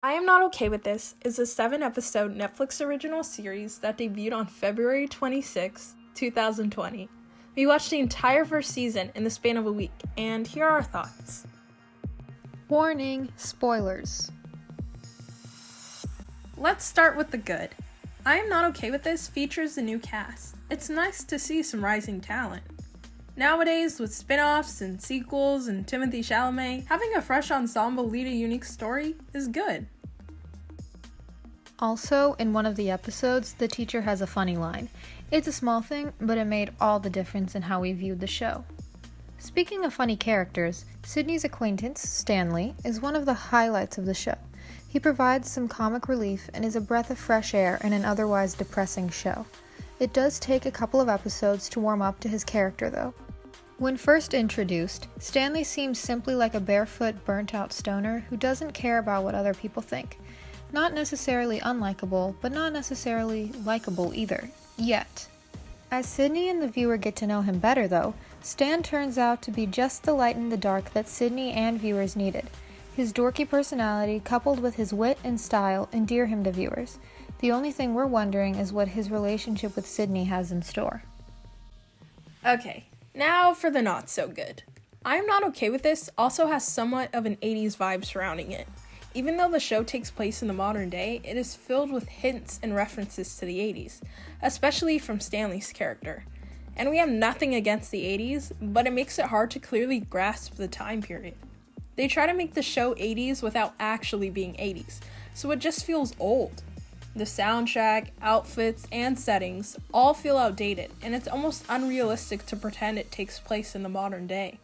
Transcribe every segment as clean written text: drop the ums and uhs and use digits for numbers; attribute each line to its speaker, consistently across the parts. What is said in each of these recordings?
Speaker 1: I Am Not Okay With This is a 7-episode Netflix original series that debuted on February 26, 2020. We watched the entire first season in the span of a week, and here are our thoughts.
Speaker 2: Warning, spoilers.
Speaker 1: Let's start with the good. I Am Not Okay With This features a new cast. It's nice to see some rising talent. Nowadays, with spin-offs and sequels and Timothée Chalamet, having a fresh ensemble lead a unique story is good.
Speaker 2: Also, in one of the episodes, the teacher has a funny line. It's a small thing, but it made all the difference in how we viewed the show. Speaking of funny characters, Sydney's acquaintance, Stanley, is one of the highlights of the show. He provides some comic relief and is a breath of fresh air in an otherwise depressing show. It does take a couple of episodes to warm up to his character, though. When first introduced, Stanley seems simply like a barefoot, burnt-out stoner who doesn't care about what other people think. Not necessarily unlikable, but not necessarily likable either, yet. As Sydney and the viewer get to know him better, though, Stan turns out to be just the light in the dark that Sydney and viewers needed. His dorky personality, coupled with his wit and style, endear him to viewers. The only thing we're wondering is what his relationship with Sydney has in store.
Speaker 1: Okay, now for the not so good. I Am Not Okay With This also has somewhat of an 80s vibe surrounding it. Even though the show takes place in the modern day, it is filled with hints and references to the 80s, especially from Stanley's character. And we have nothing against the 80s, but it makes it hard to clearly grasp the time period. They try to make the show 80s without actually being 80s, so it just feels old. The soundtrack, outfits, and settings all feel outdated, and it's almost unrealistic to pretend it takes place in the modern day.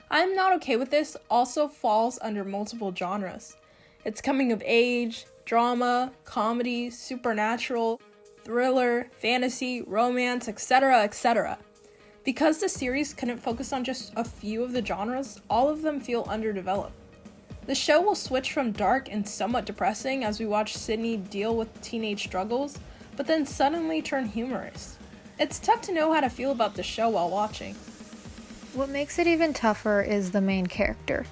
Speaker 1: I'm Not Okay With This also falls under multiple genres. It's coming of age, drama, comedy, supernatural, thriller, fantasy, romance, etc., etc. Because the series couldn't focus on just a few of the genres, all of them feel underdeveloped. The show will switch from dark and somewhat depressing as we watch Sydney deal with teenage struggles, but then suddenly turn humorous. It's tough to know how to feel about the show while watching.
Speaker 2: What makes it even tougher is the main character.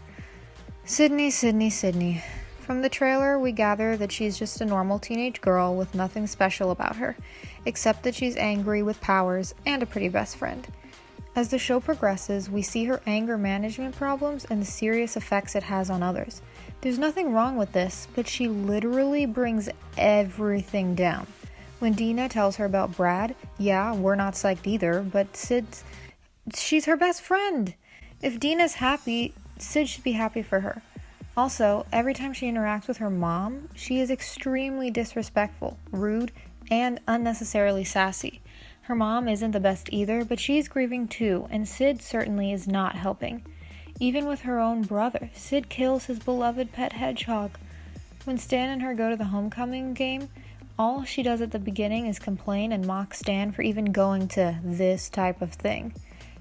Speaker 2: Sydney. From the trailer, we gather that she's just a normal teenage girl with nothing special about her, except that she's angry with powers and a pretty best friend. As the show progresses, we see her anger management problems and the serious effects it has on others. There's nothing wrong with this, but she literally brings everything down. When Dina tells her about Brad, yeah, we're not psyched either, but she's her best friend. If Dina's happy, Sid should be happy for her. Also, every time she interacts with her mom, she is extremely disrespectful, rude, and unnecessarily sassy. Her mom isn't the best either, but she's grieving too, and Sid certainly is not helping. Even with her own brother, Sid kills his beloved pet hedgehog. When Stan and her go to the homecoming game, all she does at the beginning is complain and mock Stan for even going to this type of thing.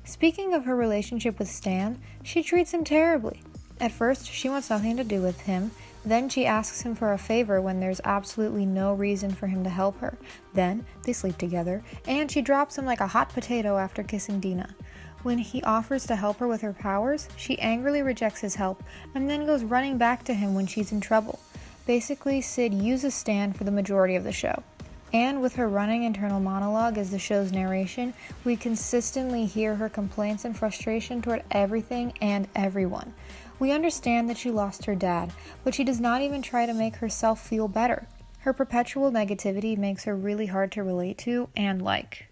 Speaker 2: Speaking of her relationship with Stan, she treats him terribly. At first, she wants nothing to do with him. Then she asks him for a favor when there's absolutely no reason for him to help her. Then they sleep together, and she drops him like a hot potato after kissing Dina. When he offers to help her with her powers, she angrily rejects his help, and then goes running back to him when she's in trouble. Basically, Sid uses Stan for the majority of the show. And with her running internal monologue as the show's narration, we consistently hear her complaints and frustration toward everything and everyone. We understand that she lost her dad, but she does not even try to make herself feel better. Her perpetual negativity makes her really hard to relate to and like.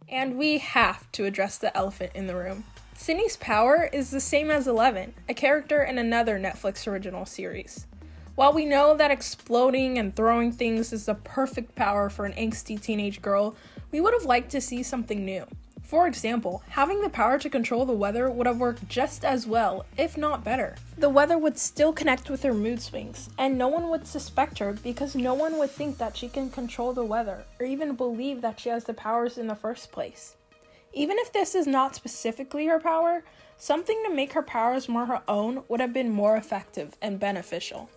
Speaker 1: And we have to address the elephant in the room. Sydney's power is the same as Eleven, a character in another Netflix original series. While we know that exploding and throwing things is the perfect power for an angsty teenage girl, we would have liked to see something new. For example, having the power to control the weather would have worked just as well, if not better. The weather would still connect with her mood swings, and no one would suspect her because no one would think that she can control the weather, or even believe that she has the powers in the first place. Even if this is not specifically her power, something to make her powers more her own would have been more effective and beneficial.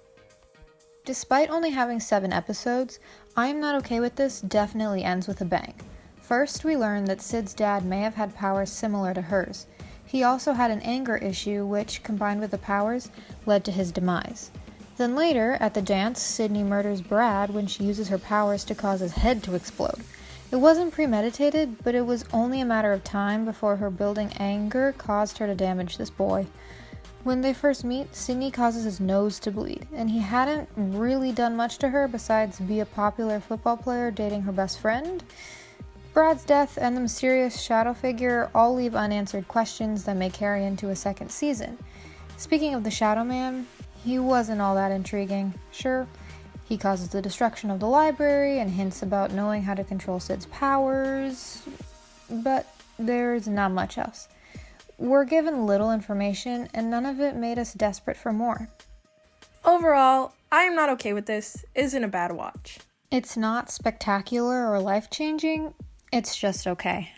Speaker 2: Despite only having 7 episodes, I Am Not Okay With This definitely ends with a bang. First, we learn that Sid's dad may have had powers similar to hers. He also had an anger issue which, combined with the powers, led to his demise. Then later, at the dance, Sydney murders Brad when she uses her powers to cause his head to explode. It wasn't premeditated, but it was only a matter of time before her building anger caused her to damage this boy. When they first meet, Sydney causes his nose to bleed, and he hadn't really done much to her besides be a popular football player dating her best friend. Brad's death and the mysterious shadow figure all leave unanswered questions that may carry into a second season. Speaking of the Shadow Man, he wasn't all that intriguing. Sure, he causes the destruction of the library and hints about knowing how to control Sid's powers, but there's not much else. We're given little information, and none of it made us desperate for more.
Speaker 1: Overall, I am not okay with this. It isn't a bad watch.
Speaker 2: It's not spectacular or life-changing, it's just okay.